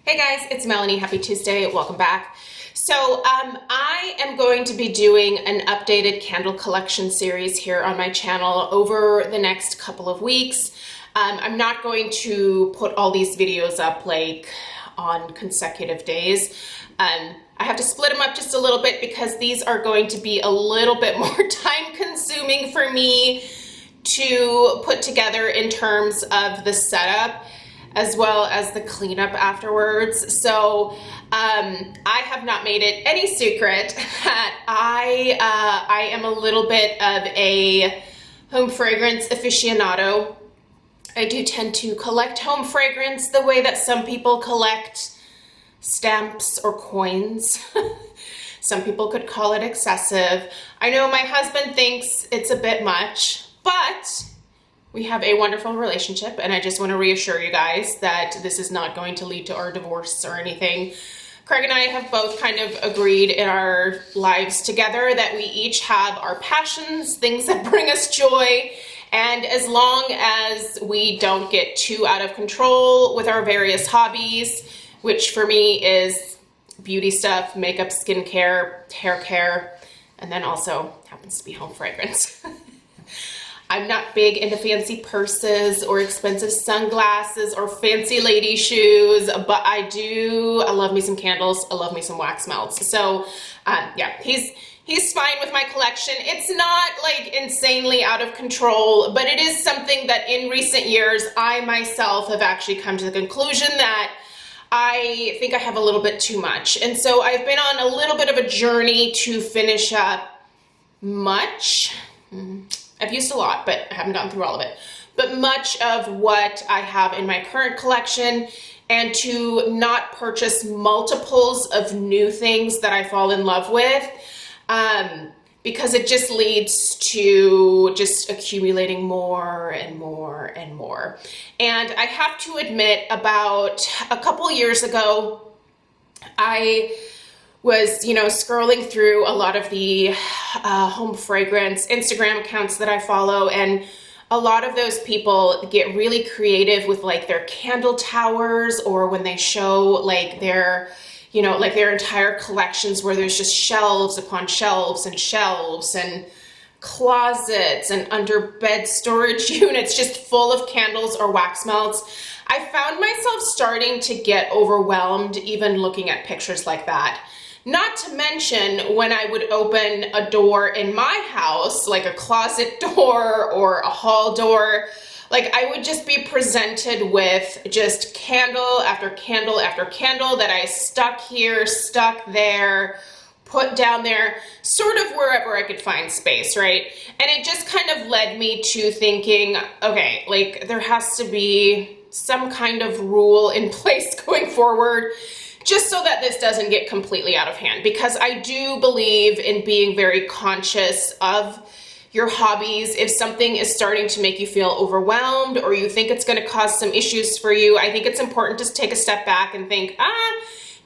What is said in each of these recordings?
Hey guys, it's Melanie. Happy Tuesday. Welcome back. So I am going to be doing an updated candle collection series here on my channel over the next couple of weeks. I'm not going to put all these videos up like on consecutive days. I have to split them up just a little bit because these are going to be a little bit more time consuming for me to put together in terms of the setup as well as the cleanup afterwards. So I have not made it any secret that I am a little bit of a home fragrance aficionado. I do tend to collect home fragrance the way that some people collect stamps or coins. Some people could call it excessive. I know my husband thinks it's a bit much, but we have a wonderful relationship, and I just want to reassure you guys that this is not going to lead to our divorce or anything. Craig and I have both kind of agreed in our lives together that we each have our passions, things that bring us joy, and as long as we don't get too out of control with our various hobbies, which for me is beauty stuff, makeup, skincare, hair care, and then also happens to be home fragrance. I'm not big into fancy purses or expensive sunglasses or fancy lady shoes, but I love me some candles. I love me some wax melts. So yeah, he's fine with my collection. It's not like insanely out of control, but it is something that in recent years, I myself have actually come to the conclusion that I think I have a little bit too much. And so I've been on a little bit of a journey to finish up much. I've used a lot, but I haven't gone through all of it. But much of what I have in my current collection, and to not purchase multiples of new things that I fall in love with, because it just leads to just accumulating more and more and more. And I have to admit, about a couple years ago, I was, scrolling through a lot of the home fragrance Instagram accounts that I follow, and a lot of those people get really creative with like their candle towers, or when they show like their entire collections where there's just shelves upon shelves and shelves and closets and under bed storage units just full of candles or wax melts. I found myself starting to get overwhelmed even looking at pictures like that. Not to mention when I would open a door in my house, like a closet door or a hall door, like I would just be presented with just candle after candle after candle that I stuck here, stuck there, put down there, sort of wherever I could find space, right? And it just kind of led me to thinking, okay, like there has to be some kind of rule in place going forward, just so that this doesn't get completely out of hand, because I do believe in being very conscious of your hobbies. If something is starting to make you feel overwhelmed or you think it's going to cause some issues for you, I think it's important to take a step back and think,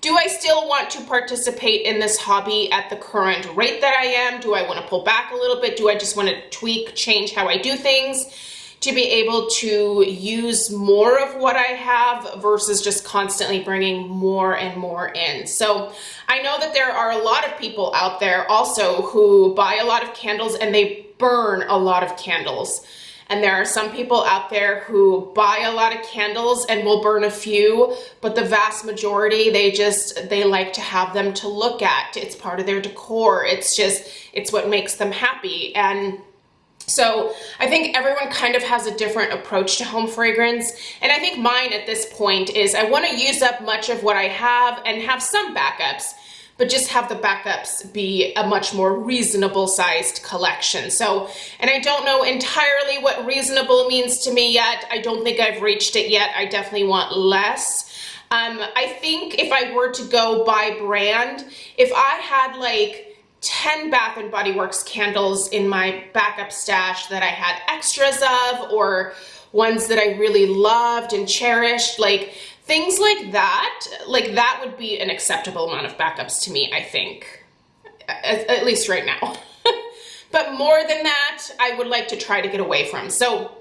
do I still want to participate in this hobby at the current rate that I am? Do I want to pull back a little bit? Do I just want to tweak, change how I do things to be able to use more of what I have versus just constantly bringing more and more in? So I know that there are a lot of people out there also who buy a lot of candles and they burn a lot of candles. And there are some people out there who buy a lot of candles and will burn a few, but the vast majority, they like to have them to look at. It's part of their decor. It's what makes them happy. And so I think everyone kind of has a different approach to home fragrance. And I think mine at this point is I want to use up much of what I have and have some backups, but just have the backups be a much more reasonable sized collection. So, and I don't know entirely what reasonable means to me yet. I don't think I've reached it yet. I definitely want less. I think if I were to go by brand, if I had like 10 Bath & Body Works candles in my backup stash that I had extras of, or ones that I really loved and cherished, like things like that would be an acceptable amount of backups to me, I think, at least right now. But more than that, I would like to try to get away from. So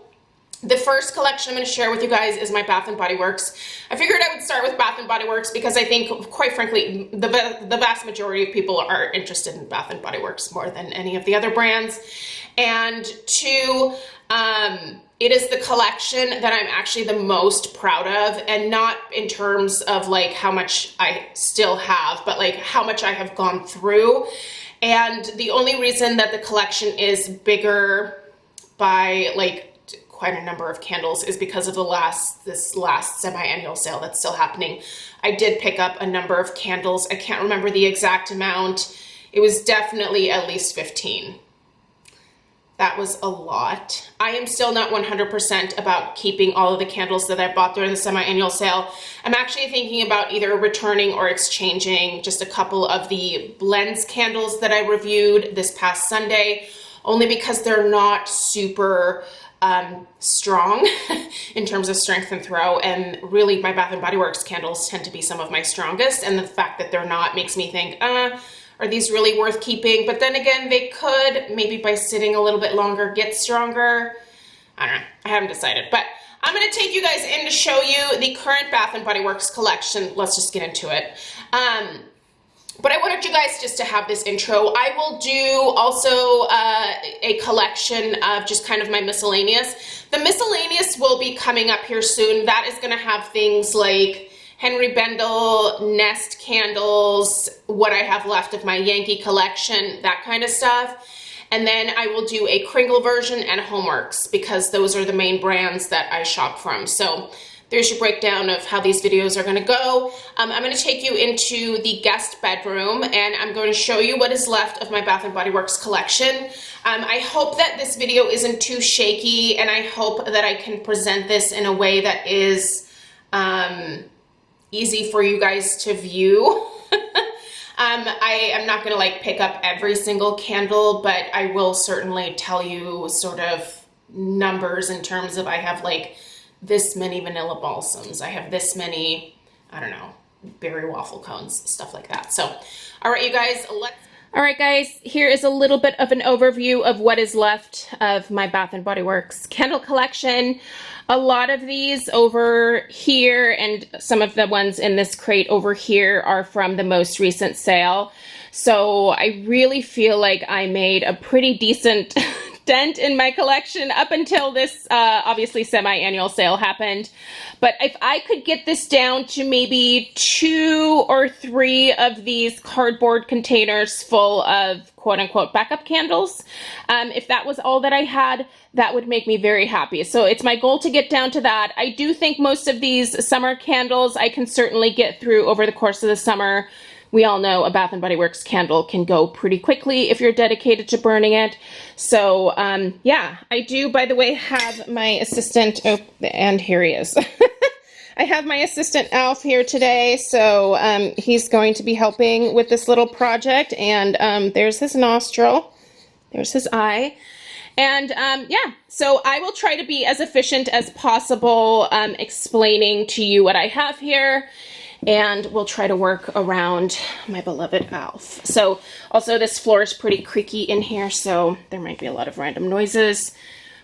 The first collection I'm going to share with you guys is my Bath & Body Works. I figured I would start with Bath & Body Works because I think, quite frankly, the vast majority of people are interested in Bath & Body Works more than any of the other brands. And two, it is the collection that I'm actually the most proud of, and not in terms of like how much I still have, but like how much I have gone through. And the only reason that the collection is bigger by like quite a number of candles is because of this last semi-annual sale that's still happening. I did pick up a number of candles. I can't remember the exact amount. It was definitely at least 15. That was a lot. I am still not 100% about keeping all of the candles that I bought during the semi-annual sale. I'm actually thinking about either returning or exchanging just a couple of the blends candles that I reviewed this past Sunday, only because they're not super strong in terms of strength and throw, and really my Bath & Body Works candles tend to be some of my strongest, and the fact that they're not makes me think, are these really worth keeping? But then again, they could, maybe by sitting a little bit longer, get stronger. I don't know, I haven't decided, but I'm gonna take you guys in to show you the current Bath & Body Works collection. Let's just get into it. But I wanted you guys just to have this intro. I will do also a collection of just kind of my miscellaneous. The miscellaneous will be coming up here soon. That is gonna have things like Henry Bendel, Nest candles, what I have left of my Yankee collection, that kind of stuff. And then I will do a Kringle version and Homeworx, because those are the main brands that I shop from. So there's your breakdown of how these videos are going to go. I'm going to take you into the guest bedroom, and I'm going to show you what is left of my Bath & Body Works collection. I hope that this video isn't too shaky, and I hope that I can present this in a way that is easy for you guys to view. I am not going to like pick up every single candle, but I will certainly tell you sort of numbers in terms of I have like this many vanilla balsams. I have this many, I don't know, berry waffle cones, stuff like that. So, all right, you guys, all right, guys, here is a little bit of an overview of what is left of my Bath & Body Works candle collection. A lot of these over here and some of the ones in this crate over here are from the most recent sale. So I really feel like I made a pretty decent dent in my collection up until this obviously semi-annual sale happened. But if I could get this down to maybe 2 or 3 of these cardboard containers full of quote-unquote backup candles, if that was all that I had, that would make me very happy. So it's my goal to get down to that. I do think most of these summer candles I can certainly get through over the course of the summer. We all know a Bath & Body Works candle can go pretty quickly if you're dedicated to burning it. So, yeah, I do, by the way, have my assistant, oh, and here he is. I have my assistant Alf here today, so he's going to be helping with this little project, and there's his nostril, there's his eye. And yeah, so I will try to be as efficient as possible explaining to you what I have here, and we'll try to work around my beloved Alf. So also this floor is pretty creaky in here, so there might be a lot of random noises.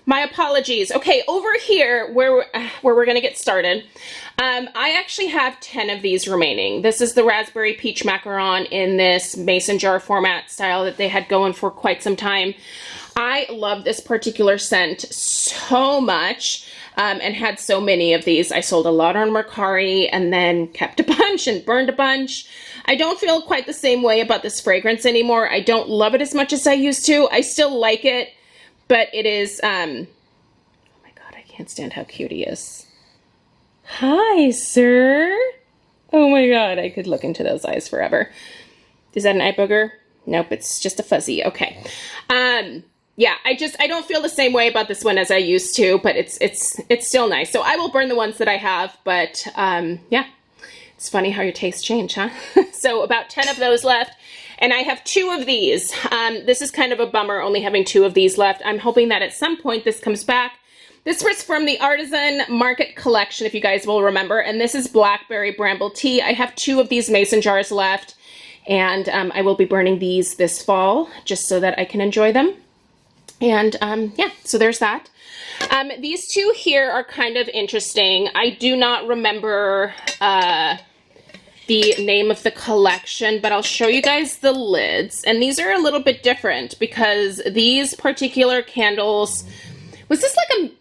My apologies. Okay, over here where we're gonna get started, I actually have 10 of these remaining. This is the Raspberry Peach Macaron in this mason jar format style that they had going for quite some time. I love this particular scent so much. And had so many of these. I sold a lot on Mercari and then kept a bunch and burned a bunch. I don't feel quite the same way about this fragrance anymore. I don't love it as much as I used to. I still like it, but it is, oh my God, I can't stand how cute he is. Hi, sir. Oh my God, I could look into those eyes forever. Is that an eye booger? Nope, it's just a fuzzy. Okay. Yeah, I don't feel the same way about this one as I used to, but it's still nice. So I will burn the ones that I have, but yeah, it's funny how your tastes change, huh? So about 10 of those left, and I have 2 of these. This is kind of a bummer, only having 2 of these left. I'm hoping that at some point this comes back. This was from the Artisan Market collection, if you guys will remember, and this is Blackberry Bramble Tea. I have 2 of these mason jars left, and I will be burning these this fall, just so that I can enjoy them. And yeah, so there's that. These two here are kind of interesting. I do not remember the name of the collection, but I'll show you guys the lids. And these are a little bit different because these particular candles, was this like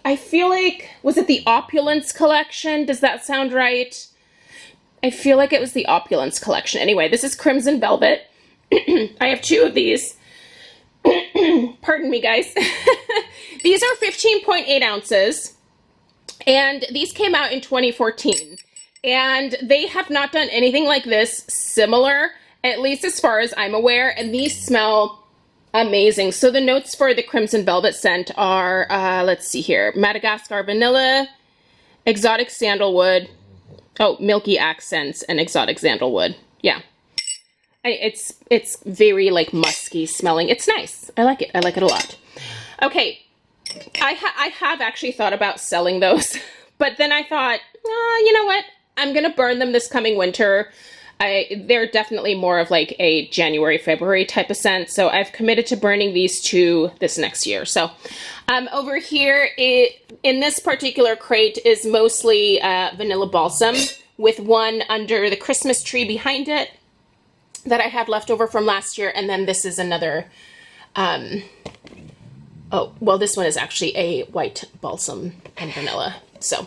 I feel like, was it the Opulence collection? Does that sound right? I feel like it was the Opulence collection. Anyway, this is Crimson Velvet. I have two of these. Pardon me, guys. These are 15.8 ounces, and these came out in 2014. And they have not done anything like this similar, at least as far as I'm aware, and these smell amazing. So the notes for the Crimson Velvet scent are, let's see here, Madagascar Vanilla, Exotic Sandalwood, oh, Milky Accents, and Exotic Sandalwood. Yeah. It's very, like, musky smelling. It's nice. I like it. I like it a lot. Okay. I have actually thought about selling those, but then I thought, you know what? I'm going to burn them this coming winter. They're definitely more of like a January, February type of scent. So I've committed to burning these two this next year. So over here in this particular crate is mostly vanilla balsam with one under the Christmas tree behind it that I had left over from last year. And then this is another, oh, well, this one is actually a white balsam and vanilla. So,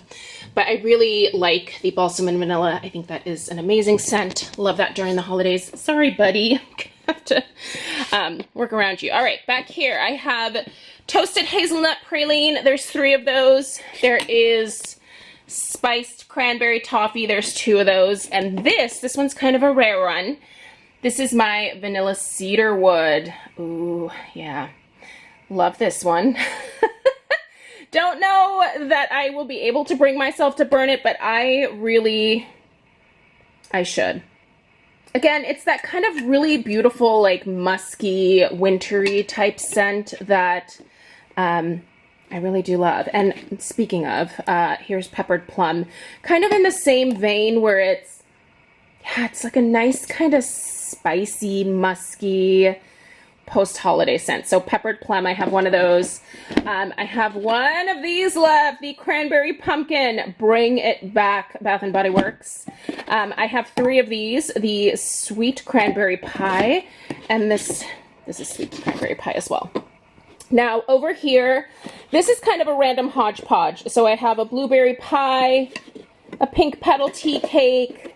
but I really like the balsam and vanilla. I think that is an amazing scent. Love that during the holidays. Sorry, buddy. Have to work around you. All right, back here I have Toasted Hazelnut Praline. There's 3 of those. There is Spiced Cranberry Toffee. There's 2 of those. And this one's kind of a rare one. This is my Vanilla Cedarwood. Ooh, yeah. Love this one. Don't know that I will be able to bring myself to burn it, but I should. Again, it's that kind of really beautiful, like musky, wintry type scent that I really do love. And speaking of, here's Peppered Plum. Kind of in the same vein where it's like a nice kind of spicy, musky, post-holiday scent. So Peppered Plum, I have one of those. I have one of these left, the Cranberry Pumpkin. Bring it back, Bath & Body Works. I have 3 of these, the Sweet Cranberry Pie, and this is Sweet Cranberry Pie as well. Now over here, this is kind of a random hodgepodge. So I have a blueberry pie, a pink petal tea cake.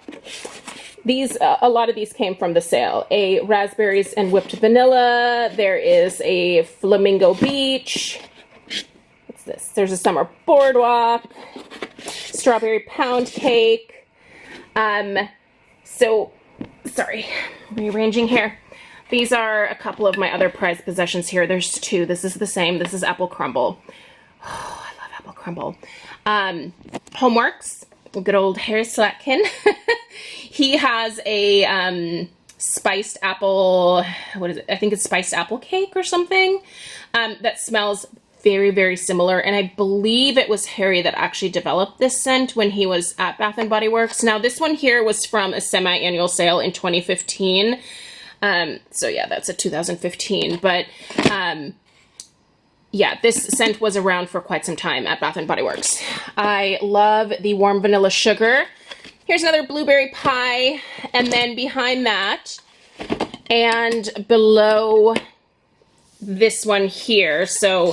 These, a lot of these came from the sale. A raspberries and whipped vanilla. There is a flamingo beach. What's this? There's a summer boardwalk. Strawberry pound cake. So, sorry, rearranging here. These are a couple of my other prized possessions here. There's 2. This is the same. This is apple crumble. Oh, I love apple crumble. Homeworx. Good old Harry Slatkin. He has a spiced apple, what is it? I think it's spiced apple cake or something that smells very, very similar. And I believe it was Harry that actually developed this scent when he was at Bath & Body Works. Now this one here was from a semi-annual sale in 2015. So yeah, that's a 2015. But yeah, this scent was around for quite some time at Bath & Body Works. I love the warm vanilla sugar. Here's another blueberry pie, and then behind that, and below this one here, so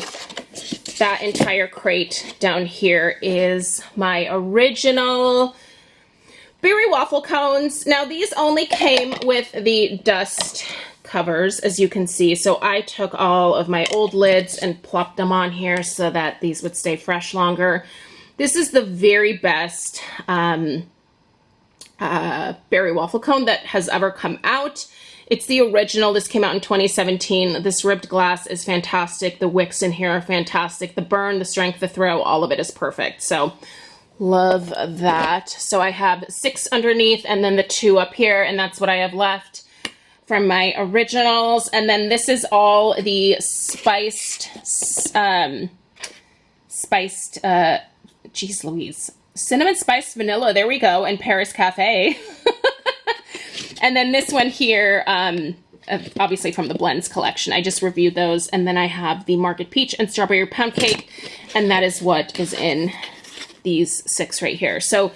that entire crate down here is my original berry waffle cones. Now these only came with the dust covers, as you can see, so I took all of my old lids and plopped them on here so that these would stay fresh longer. This is the very best berry waffle cone that has ever come out. It's the original. This came out in 2017. This ribbed glass is fantastic. The wicks in here are fantastic. The burn, the strength, the throw, all of it is perfect. So love that. So I have 6 underneath and then the 2 up here, and that's what I have left from my originals. And then this is all the geez Louise, cinnamon spiced vanilla, there we go, and Paris Cafe. And then this one here obviously from the blends collection. I just reviewed those, and then I have the Market Peach and Strawberry Pound Cake, and that is what is in these 6 right here. So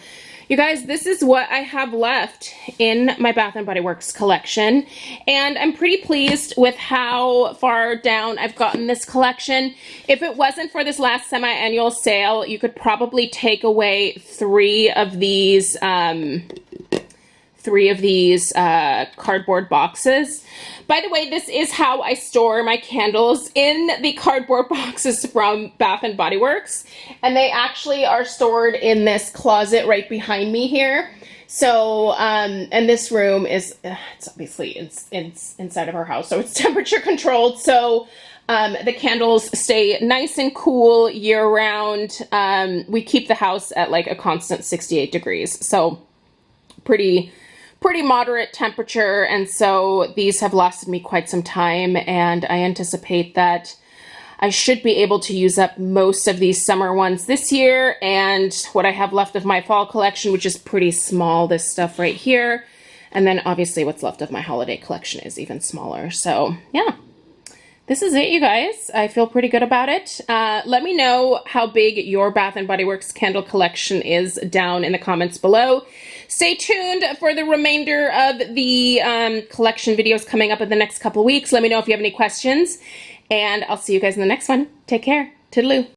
you guys, this is what I have left in my Bath & Body Works collection, and I'm pretty pleased with how far down I've gotten this collection. If it wasn't for this last semi-annual sale, you could probably take away 3 of these cardboard boxes. By the way, this is how I store my candles, in the cardboard boxes from Bath & Body Works, and they actually are stored in this closet right behind me here. So, and this room is, it's obviously inside of our house, so it's temperature controlled, so the candles stay nice and cool year round. We keep the house at like a constant 68 degrees, so pretty moderate temperature, and so these have lasted me quite some time, and I anticipate that I should be able to use up most of these summer ones this year, and what I have left of my fall collection, which is pretty small, this stuff right here, and then obviously what's left of my holiday collection is even smaller. So yeah, this is it, you guys. I feel pretty good about it. Let me know how big your Bath & Body Works candle collection is down in the comments below. Stay tuned for the remainder of the collection videos coming up in the next couple weeks. Let me know if you have any questions, and I'll see you guys in the next one. Take care. Toodaloo.